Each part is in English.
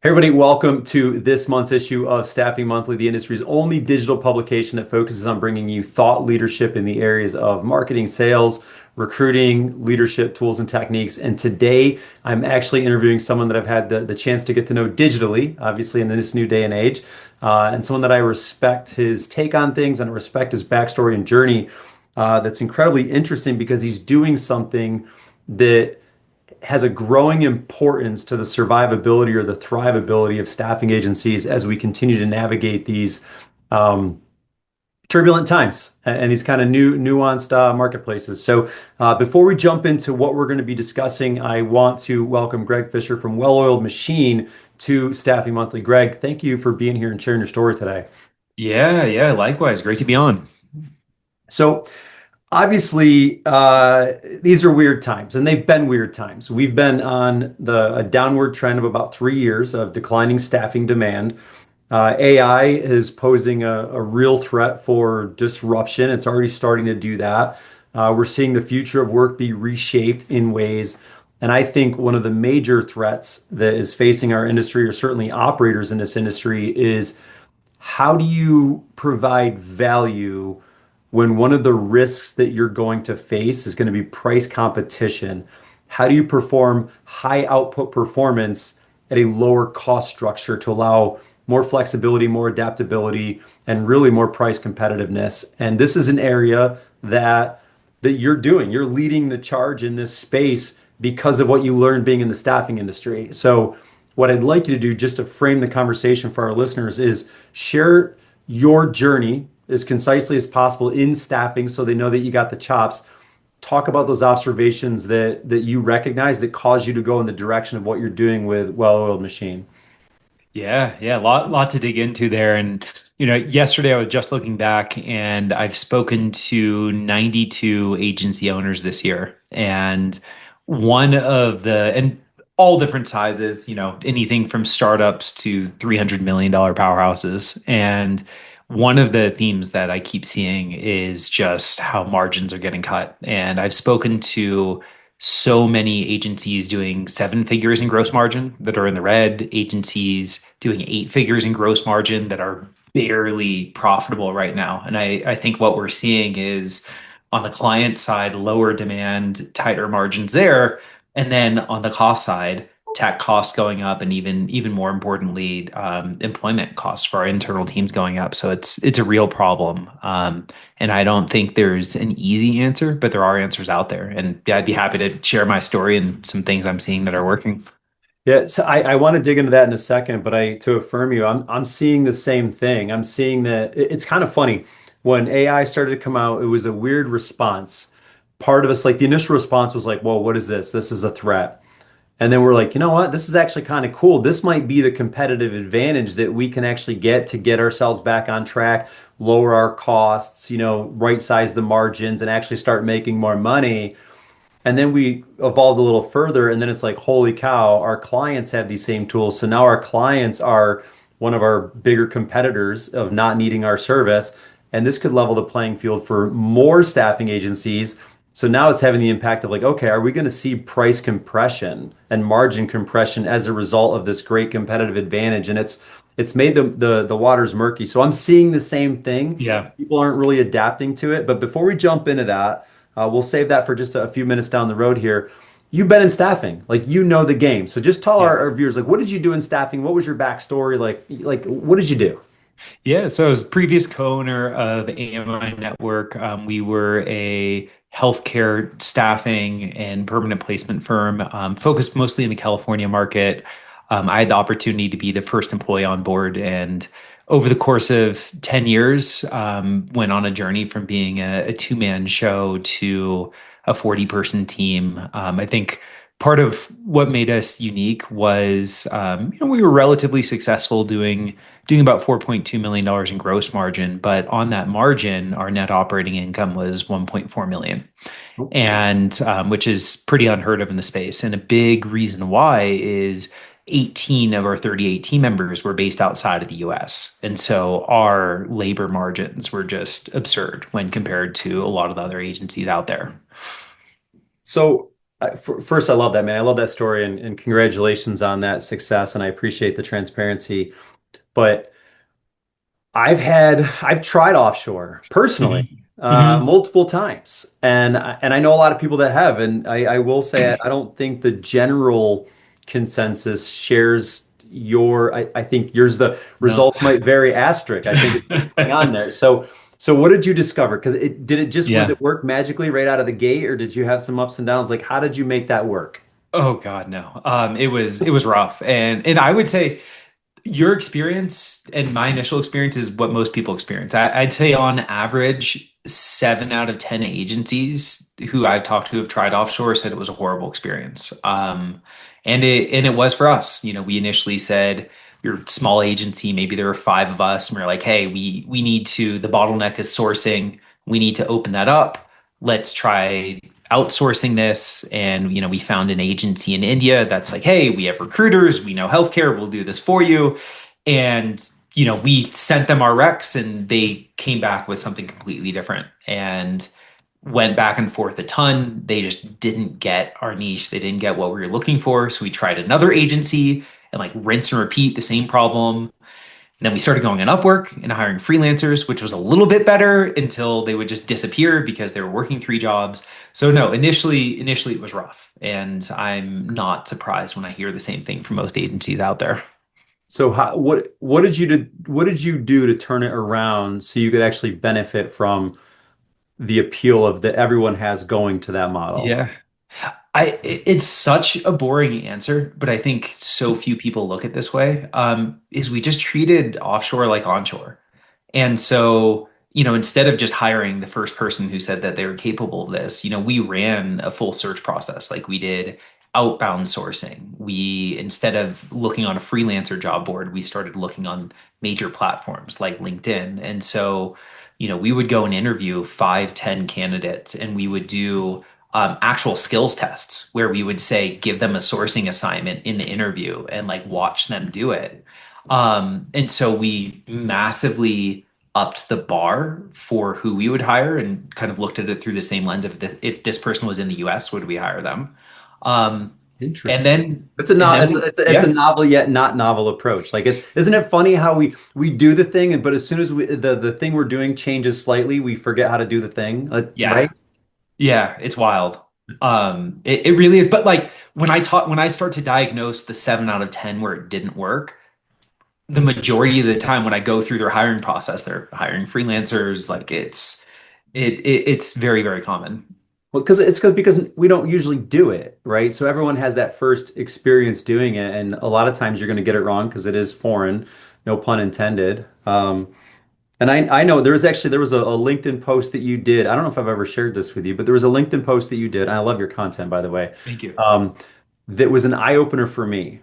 Hey everybody, welcome to this month's issue of Staffing Monthly, the industry's only digital publication that focuses on bringing you thought leadership in the areas of marketing, sales, recruiting, leadership tools and techniques. And today I'm actually interviewing someone that I've had the chance to get to know digitally, obviously in this new day and age, and someone that I respect his take on things and I respect his backstory and journey. That's incredibly interesting because he's doing something that has a growing importance to the survivability or the thrivability of staffing agencies as we continue to navigate these um, turbulent times and these kind of new nuanced marketplaces. So before we jump into what we're going to be discussing, I want to welcome Greg Fischer from Well-Oiled Machine to Staffing Monthly. Greg, thank you for being here and sharing your story today. Yeah, likewise. Great to be on. So obviously, these are weird times, and they've been weird times. We've been on a downward trend of about 3 years of declining staffing demand. AI is posing a real threat for disruption. It's already starting to do that. We're seeing the future of work be reshaped in ways. And I think one of the major threats that is facing our industry, or certainly operators in this industry, is how do you provide value when one of the risks that you're going to face is going to be price competition? How do you perform high output performance at a lower cost structure to allow more flexibility, more adaptability, and really more price competitiveness? And this is an area that you're doing. You're leading the charge in this space because of what you learned being in the staffing industry. So what I'd like you to do, just to frame the conversation for our listeners, is share your journey as concisely as possible in staffing so they know that you got the chops. Talk about those observations that you recognize that cause you to go in the direction of what you're doing with Well-Oiled Machine. Yeah, lot to dig into there. And yesterday I was just looking back and I've spoken to 92 agency owners this year. And all different sizes, anything from startups to $300 million powerhouses. And one of the themes that I keep seeing is just how margins are getting cut. And I've spoken to so many agencies doing seven figures in gross margin that are in the red, agencies doing eight figures in gross margin that are barely profitable right now. And I think what we're seeing is on the client side, lower demand, tighter margins there. And then on the cost side, tech costs going up, and even more importantly, employment costs for our internal teams going up. So it's a real problem. And I don't think there's an easy answer, but there are answers out there. And yeah, I'd be happy to share my story and some things I'm seeing that are working. Yeah, so I want to dig into that in a second, but to affirm you, I'm seeing the same thing. I'm seeing that it's kind of funny. When AI started to come out, it was a weird response. Part of us, like the initial response was like, whoa, what is this? This is a threat. And then we're like, you know what? This is actually kind of cool. This might be the competitive advantage that we can actually get to get ourselves back on track, lower our costs, right size the margins and actually start making more money. And then we evolved a little further, and then it's like, holy cow, our clients have these same tools. So now our clients are one of our bigger competitors of not needing our service. And this could level the playing field for more staffing agencies. So now it's having the impact of like, okay, are we going to see price compression and margin compression as a result of this great competitive advantage? And it's made the waters murky. So I'm seeing the same thing. Yeah. People aren't really adapting to it. But before we jump into that, we'll save that for just a few minutes down the road here. You've been in staffing, like you know the game. So just tell Yeah. our viewers, like, what did you do in staffing? What was your backstory? Like what did you do? Yeah, so I was previous co-owner of AMI Network. We were a healthcare staffing and permanent placement firm, focused mostly in the California market. I had the opportunity to be the first employee on board, and over the course of 10 years, went on a journey from being a two-man show to a 40-person team. I think part of what made us unique was, we were relatively successful doing about $4.2 million in gross margin, but on that margin, our net operating income was 1.4 million, and which is pretty unheard of in the space. And a big reason why is 18 of our 38 team members were based outside of the US. And so our labor margins were just absurd when compared to a lot of the other agencies out there. So First, I love that, man. I love that story, and congratulations on that success. And I appreciate the transparency. But I've tried offshore personally, Hmm. Hmm. multiple times, and I know a lot of people that have, and I will say I don't think the general consensus shares your. I think yours the No. results might vary asterisk. I think it's what's going on there. So what did you discover? Because it just was Yeah. it work magically right out of the gate, or did you have some ups and downs? Like how did you make that work? Oh God, no. It was rough, and I would say your experience and my initial experience is what most people experience. I'd say on average, 7 out of 10 agencies who I've talked to who have tried offshore said it was a horrible experience. And it was for us. We initially said we are a small agency, maybe there were five of us, and we are like, hey, we need to, the bottleneck is sourcing. We need to open that up. Let's try outsourcing this. And we found an agency in India that's like, hey, we have recruiters, we know healthcare, we'll do this for you. And we sent them our recs and they came back with something completely different and went back and forth a ton. They just didn't get our niche. They didn't get what we were looking for. So we tried another agency and like rinse and repeat the same problem. And then we started going on Upwork and hiring freelancers, which was a little bit better until they would just disappear because they were working three jobs. So no, initially it was rough. And I'm not surprised when I hear the same thing from most agencies out there. So what did you do to turn it around so you could actually benefit from the appeal of that everyone has going to that model? Yeah. It's such a boring answer, but I think so few people look at this way. Is we just treated offshore like onshore. And so, instead of just hiring the first person who said that they were capable of this, we ran a full search process. Like we did outbound sourcing. Instead of looking on a freelancer job board, we started looking on major platforms like LinkedIn. And so, we would go and interview 5, 10 candidates and we would do actual skills tests where we would say, give them a sourcing assignment in the interview and like watch them do it. And so we massively upped the bar for who we would hire and kind of looked at it through the same lens of if this person was in the US, would we hire them? Um, and Interesting. then It's a and not then it's we a, it's a, it's a yeah, novel yet not novel approach. Like it's isn't it funny how we do the thing but as soon as the thing we're doing changes slightly, we forget how to do the thing. yeah, Right? yeah, it's wild. It really is. But like when I start to diagnose the 7 out of 10 where it didn't work, the majority of the time when I go through their hiring process, they're hiring freelancers. Like it's very, very common. Well, because we don't usually do it, right? So everyone has that first experience doing it, and a lot of times you're going to get it wrong because it is foreign, no pun intended. And I know there was a LinkedIn post that you did. I don't know if I've ever shared this with you, but there was a LinkedIn post that you did. And I love your content, by the way. Thank you. Um, that was an eye opener for me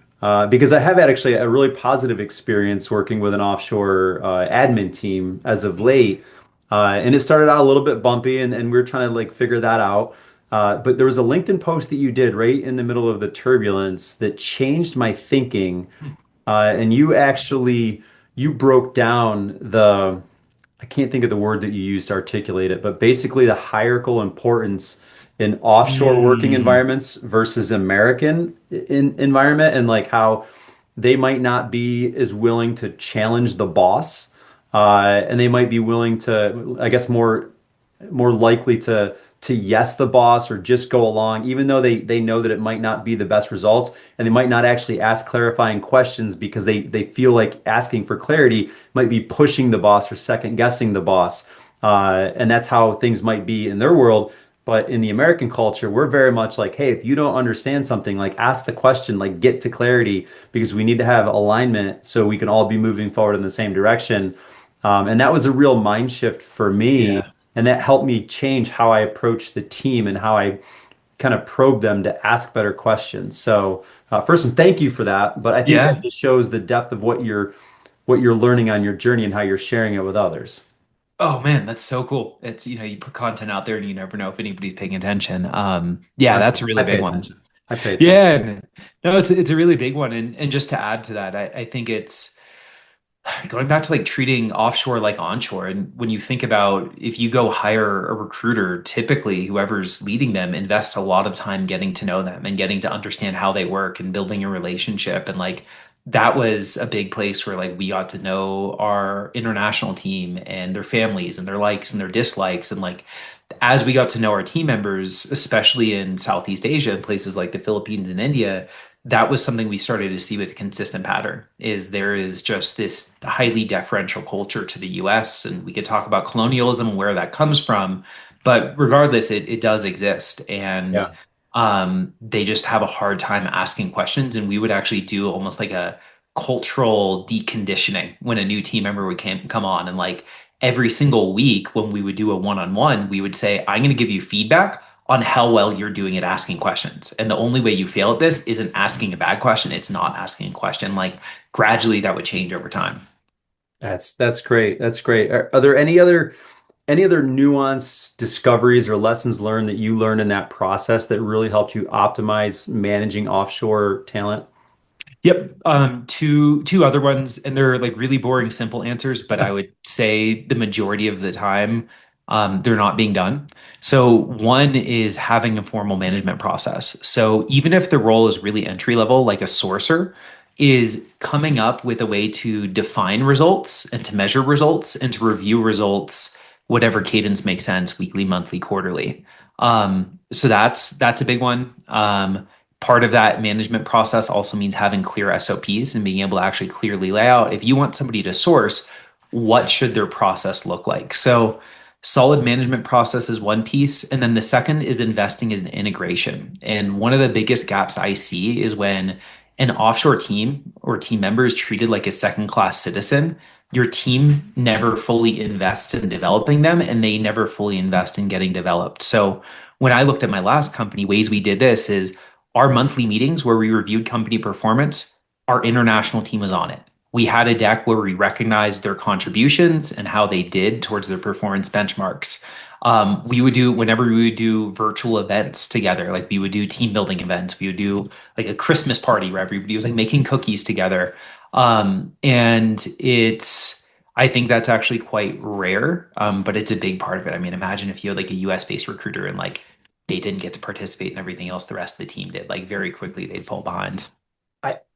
because I have had actually a really positive experience working with an offshore admin team as of late. And it started out a little bit bumpy, and we were trying to like figure that out. But there was a LinkedIn post that you did right in the middle of the turbulence that changed my thinking. And you broke down I can't think of the word that you used to articulate it, but basically the hierarchical importance in offshore working Mm, environments versus American environment, and like how they might not be as willing to challenge the boss, and they might be willing to, I guess, more likely to yes the boss or just go along, even though they know that it might not be the best results, and they might not actually ask clarifying questions because they feel like asking for clarity might be pushing the boss or second guessing the boss, and that's how things might be in their world. But in the American culture, we're very much like, hey, if you don't understand something, like ask the question, like get to clarity, because we need to have alignment so we can all be moving forward in the same direction. And that was a real mind shift for me. yeah. And that helped me change how I approach the team and how I kind of probe them to ask better questions. So, first, thank you for that. But I think that Yeah. just shows the depth of what you're learning on your journey and how you're sharing it with others. Oh man, that's so cool. It's, you put content out there and you never know if anybody's paying attention. Yeah, I, that's a really I pay big one. attention. I pay attention. Yeah. No, it's a really big one. And just to add to that, I think it's Going back to like treating offshore like onshore, and when you think about if you go hire a recruiter, typically whoever's leading them invests a lot of time getting to know them and getting to understand how they work and building a relationship. And like that was a big place where like we got to know our international team and their families and their likes and their dislikes. And like as we got to know our team members, especially in Southeast Asia, places like the Philippines and India, that was something we started to see with a consistent pattern is there is just this highly deferential culture to the US. And we could talk about colonialism and where that comes from, but regardless, it does exist. And Yeah. they just have a hard time asking questions. And we would actually do almost like a cultural deconditioning when a new team member would come on. And like every single week when we would do a one-on-one, we would say, I'm going to give you feedback on how well you're doing at asking questions. And the only way you fail at this isn't asking a bad question, it's not asking a question. Like gradually that would change over time. That's great. That's great. Are there any other nuance discoveries or lessons learned that you learned in that process that really helped you optimize managing offshore talent? Yep. Two other ones, and they're like really boring, simple answers, but I would say the majority of the time, they're not being done. So one is having a formal management process. So even if the role is really entry level, like a sourcer, is coming up with a way to define results and to measure results and to review results, whatever cadence makes sense, weekly, monthly, quarterly. So that's a big one. Part of that management process also means having clear SOPs and being able to actually clearly lay out if you want somebody to source, what should their process look like? So, solid management process is one piece. And then the second is investing in integration. And one of the biggest gaps I see is when an offshore team or team member is treated like a second class citizen. Your team never fully invests in developing them and they never fully invest in getting developed. So, when I looked at my last company, ways we did this is our monthly meetings where we reviewed company performance, our international team was on it. We had a deck where we recognized their contributions and how they did towards their performance benchmarks. We would do whenever we would do virtual events together, like we would do team building events, we would do like a Christmas party where everybody was like making cookies together. And I think that's actually quite rare, but it's a big part of it. I mean, imagine if you had like a US based recruiter and like they didn't get to participate in everything else the rest of the team did. Like very quickly, they'd fall behind.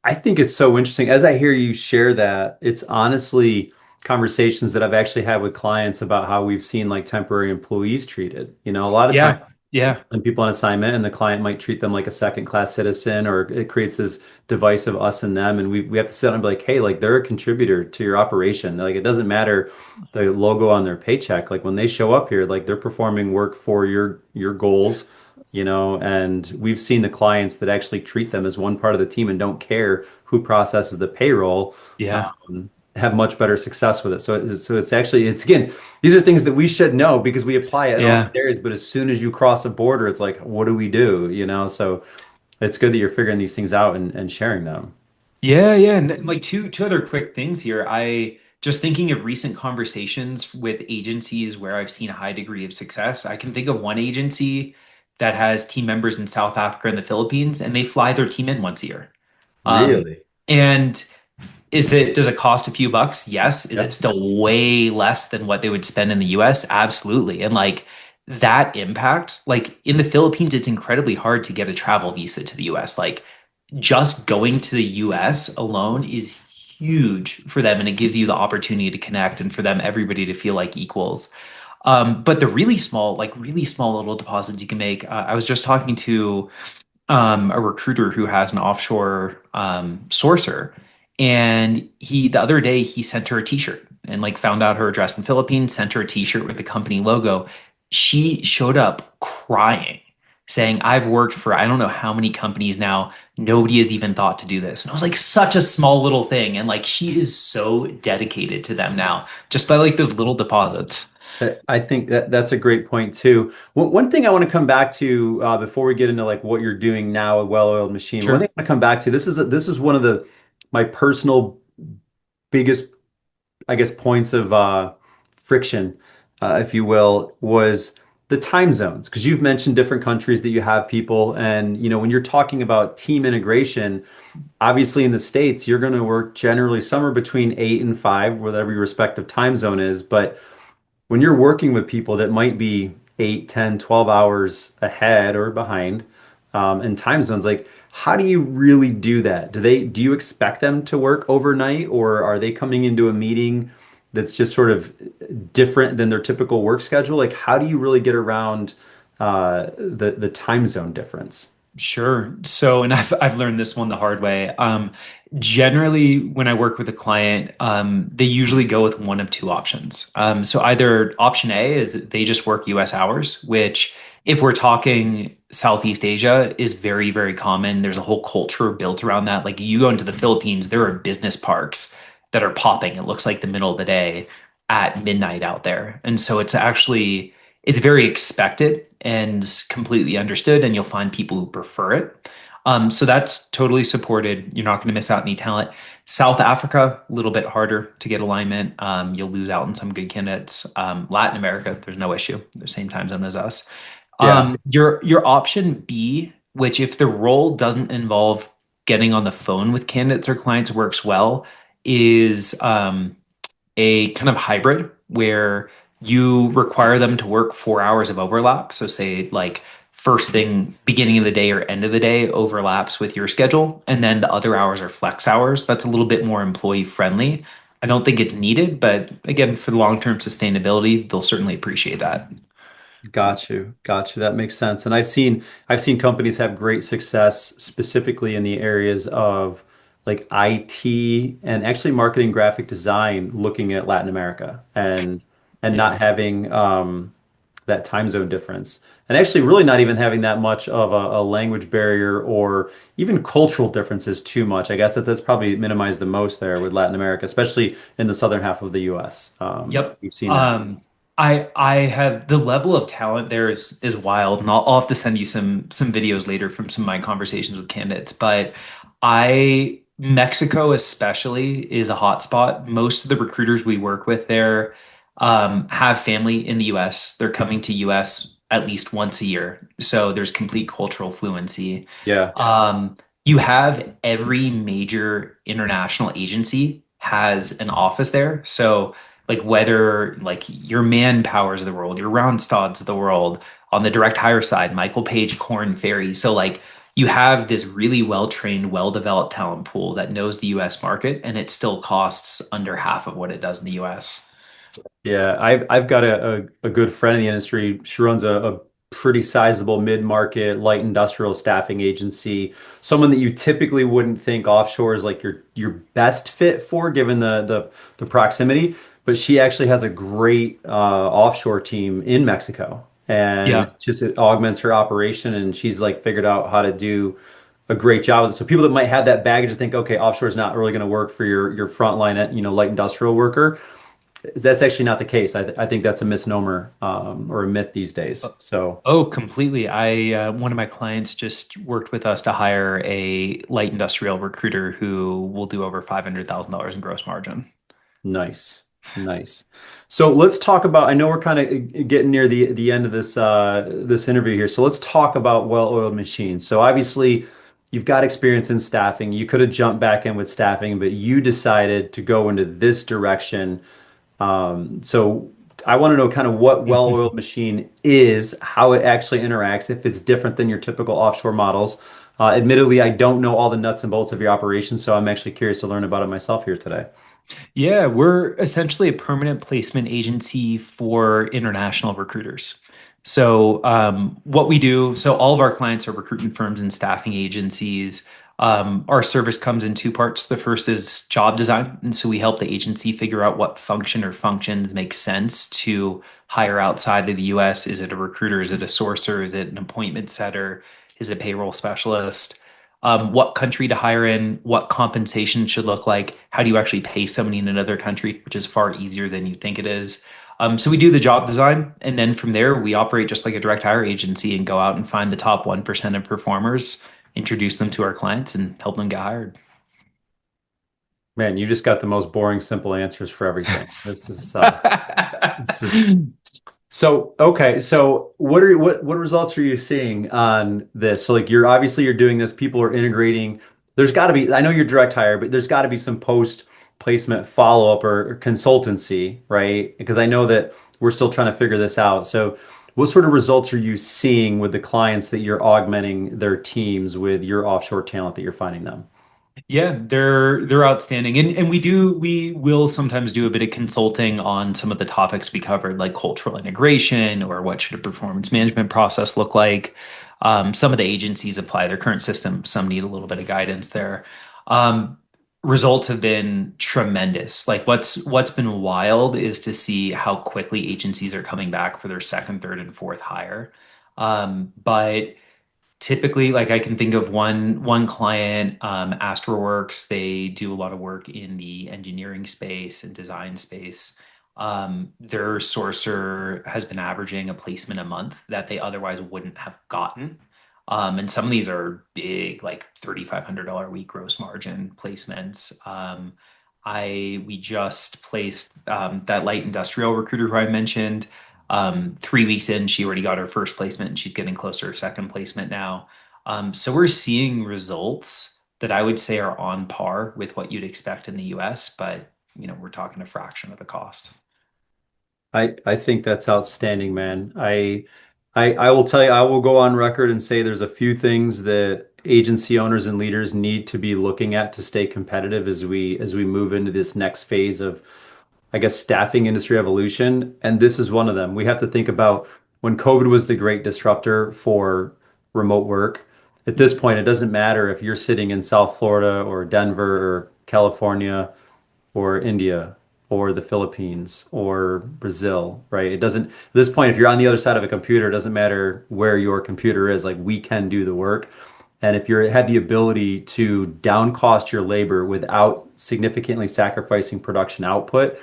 I think it's so interesting. As I hear you share that, it's honestly conversations that I've actually had with clients about how we've seen like temporary employees treated. You know, a lot of times Yeah, yeah, when people on assignment and the client might treat them like a second class citizen, or it creates this device of us and them. And we have to sit down and be like, hey, like they're a contributor to your operation. Like it doesn't matter the logo on their paycheck. Like when they show up here, like they're performing work for your goals, you know, and we've seen the clients that actually treat them as one part of the team and don't care who processes the payroll. yeah, Have much better success with it. So it's actually it's again, these are things that we should know because we apply it in all yeah. these areas. But as soon as you cross a border, it's like, what do we do? You know, so it's good that you're figuring these things out and sharing them. Yeah, yeah. And like two other quick things here. I just thinking of recent conversations with agencies where I've seen a high degree of success. I can think of one agency that has team members in South Africa and the Philippines, and they fly their team in once a year. Um, Really? and does it cost a few bucks? Yes. Is it Yeah. still way less than what they would spend in the US? Absolutely. And like that impact, like in the Philippines, it's incredibly hard to get a travel visa to the US. Like just going to the US alone is huge for them and it gives you the opportunity to connect and for them everybody to feel like equals. But the really small, like really small little deposits you can make. I was just talking to a recruiter who has an offshore sourcer. And the other day he sent her a t-shirt and like found out her address in the Philippines, sent her a t-shirt with the company logo. She showed up crying, saying, I've worked for I don't know how many companies now. Nobody has even thought to do this. And I was like, such a small little thing. And like she is so dedicated to them now, just by like those little deposits. I think that that's a great point too. One thing I want to come back to before we get into like what you're doing now, a well-oiled machine. One thing Sure. I want to come back to. This is one of the my personal biggest, I guess, points of friction, if you will, was the time zones, because you've mentioned different countries that you have people, and when you're talking about team integration, obviously in the States, you're going to work generally somewhere between 8 and 5, whatever your respective time zone is. But when you're working with people that might be 8, 10, 12 hours ahead or behind in time zones, like how do you really do that? Do you expect them to work overnight, or are they coming into a meeting that's just sort of different than their typical work schedule? Like how do you really get around the time zone difference? Sure. So, and I've learned this one the hard way. Generally, when I work with a client, they usually go with one of two options. So either option A is that they just work US hours, which if we're talking Southeast Asia is very, very common. There's a whole culture built around that. Like you go into the Philippines, there are business parks that are popping. It looks like the middle of the day at midnight out there. And so it's very expected and completely understood, and you'll find people who prefer it. So that's totally supported. You're not going to miss out any talent. South Africa, a little bit harder to get alignment. You'll lose out on some good candidates. Latin America, there's no issue. They're the same time zone as us. Yeah. Your option B, which if the role doesn't involve getting on the phone with candidates or clients, works well, is a kind of hybrid where you require them to work 4 hours of overlap. So say like first thing, beginning of the day or end of the day overlaps with your schedule, and then the other hours are flex hours. That's a little bit more employee friendly. I don't think it's needed, but again, for the long-term sustainability, they'll certainly appreciate that. Got you. Got you. That makes sense. And I've seen companies have great success specifically in the areas of like IT and actually marketing graphic design looking at Latin America and Yeah. not having that time zone difference. And actually really not even having that much of a language barrier or even cultural differences too much. I guess that's probably minimized the most there with Latin America, especially in the southern half of the US. Yep. We've seen that. I have the level of talent there is wild, and I'll have to send you some videos later from some of my conversations with candidates. But I Mexico especially is a hotspot. Most of the recruiters we work with there have family in the US. They're coming to US at least once a year, so there's complete cultural fluency. Yeah. You have every major international agency has an office there. So like whether like your Manpowers of the world, your Randstads of the world, on the direct hire side, Michael Page, Corn Ferry. So like you have this really well-trained, well-developed talent pool that knows the US market, and it still costs under half of what it does in the US. Yeah, I've got a good friend in the industry. She runs a pretty sizable mid-market light industrial staffing agency. Someone that you typically wouldn't think offshore is like your best fit for, given the proximity. But she actually has a great offshore team in Mexico, and Yeah. just it augments her operation. And she's like figured out how to do a great job with it. So people that might have that baggage to think, okay, offshore is not really going to work for your frontline, light industrial worker. That's actually not the case. I think that's a misnomer or a myth these days. So Oh, completely. I one of my clients just worked with us to hire a light industrial recruiter who will do over $500,000 in gross margin. nice, nice. So let's talk about. I know we're kind of getting near the end of this interview here. So let's talk about well-oiled machines. So obviously, you've got experience in staffing. You could have jumped back in with staffing, but you decided to go into this direction. So I want to know kind of what well-oiled machine is, how it actually interacts, if it's different than your typical offshore models. Admittedly, I don't know all the nuts and bolts of your operation, so I'm actually curious to learn about it myself here today. Yeah, we're essentially a permanent placement agency for international recruiters. So, what we do, so all of our clients are recruitment firms and staffing agencies. Our service comes in two parts. The first is job design. And so we help the agency figure out what function or functions make sense to hire outside of the US. Is it a recruiter? Is it a sourcer? Is it an appointment setter? Is it a payroll specialist? What country to hire in, what compensation should look like, how do you actually pay somebody in another country, which is far easier than you think it is. So we do the job design, and then from there, we operate just like a direct hire agency and go out and find the top 1% of performers, introduce them to our clients, and help them get hired. Man, you just got the most boring, simple answers for everything. This is So, okay, so what results are you seeing on this? So like you're doing this, people are integrating. There's got to be, I know you're direct hire, but there's got to be some post placement follow-up or consultancy, right? Because I know that we're still trying to figure this out. So what sort of results are you seeing with the clients that you're augmenting their teams with your offshore talent that you're finding them? Yeah, they're outstanding. And we will sometimes do a bit of consulting on some of the topics we covered, like cultural integration or what should a performance management process look like. Some of the agencies apply their current system, some need a little bit of guidance there. Um, Results have been tremendous. Like what's been wild is to see how quickly agencies are coming back for their second, third, and fourth hire. But typically, like I can think of one client, Works. They do a lot of work in the engineering space and design space. Their sourcer has been averaging a placement a month that they otherwise wouldn't have gotten. And some of these are big, like $3,500 a week gross margin placements. We just placed that light industrial recruiter who I mentioned. 3 weeks in, she already got her first placement and she's getting close to her second placement now. So we're seeing results that I would say are on par with what you'd expect in the US, but we're talking a fraction of the cost. I think that's outstanding, man. I will tell you, I will go on record and say there's a few things that agency owners and leaders need to be looking at to stay competitive as we move into this next phase of, I guess, staffing industry evolution. And this is one of them. We have to think about when COVID was the great disruptor for remote work. At this point, it doesn't matter if you're sitting in South Florida or Denver or California or India or the Philippines or Brazil, right? It doesn't, at this point, if you're on the other side of a computer, it doesn't matter where your computer is, like we can do the work. And if you had the ability to down cost your labor without significantly sacrificing production output,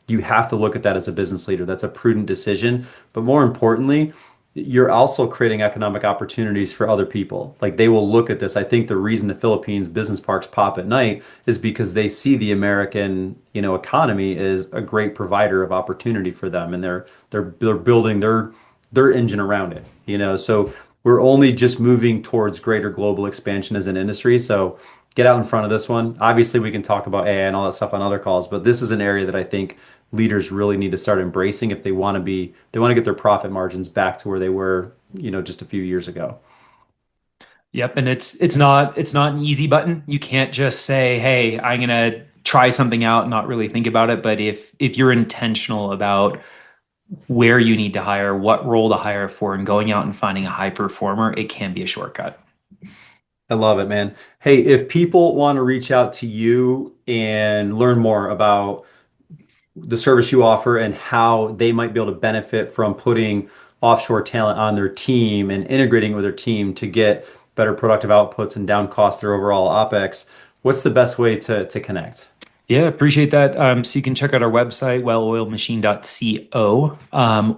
you have to look at that as a business leader. That's a prudent decision. But more importantly, you're also creating economic opportunities for other people. Like they will look at this. I think the reason the Philippines business parks pop at night is because they see the American, economy is a great provider of opportunity for them, and they're building their engine around it. So we're only just moving towards greater global expansion as an industry. So get out in front of this one. Obviously, we can talk about AI and all that stuff on other calls, but this is an area that I think leaders really need to start embracing if they want to get their profit margins back to where they were, just a few years ago. Yep, and it's not an easy button. You can't just say, "Hey, I'm gonna try something out," and not really think about it. But if you're intentional about where you need to hire, what role to hire for, and going out and finding a high performer, it can be a shortcut. I love it, man. Hey, if people want to reach out to you and learn more about the service you offer and how they might be able to benefit from putting offshore talent on their team and integrating with their team to get better productive outputs and down cost their overall OpEx, what's the best way to connect? Yeah, appreciate that. So you can check out our website, welloilmachine.co,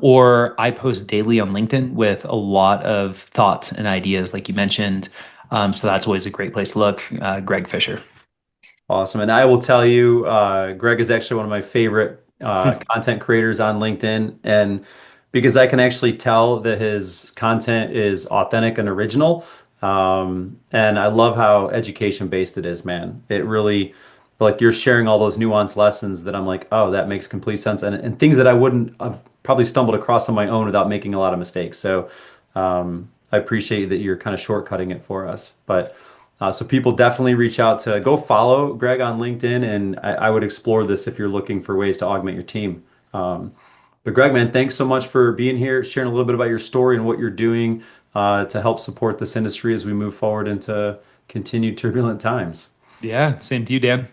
or I post daily on LinkedIn with a lot of thoughts and ideas, like you mentioned. So that's always a great place to look. Greg Fischer. Awesome. And I will tell you, Greg is actually one of my favorite content creators on LinkedIn. And because I can actually tell that his content is authentic and original. And I love how education based it is, man. It really, like you're sharing all those nuanced lessons that I'm like, oh, that makes complete sense. And things that I wouldn't have probably stumbled across on my own without making a lot of mistakes. So I appreciate that you're kind of shortcutting it for us. But so people definitely reach out to go follow Greg on LinkedIn, and I would explore this if you're looking for ways to augment your team. But Greg, man, thanks so much for being here, sharing a little bit about your story and what you're doing to help support this industry as we move forward into continued turbulent times. Yeah, same to you, Dan.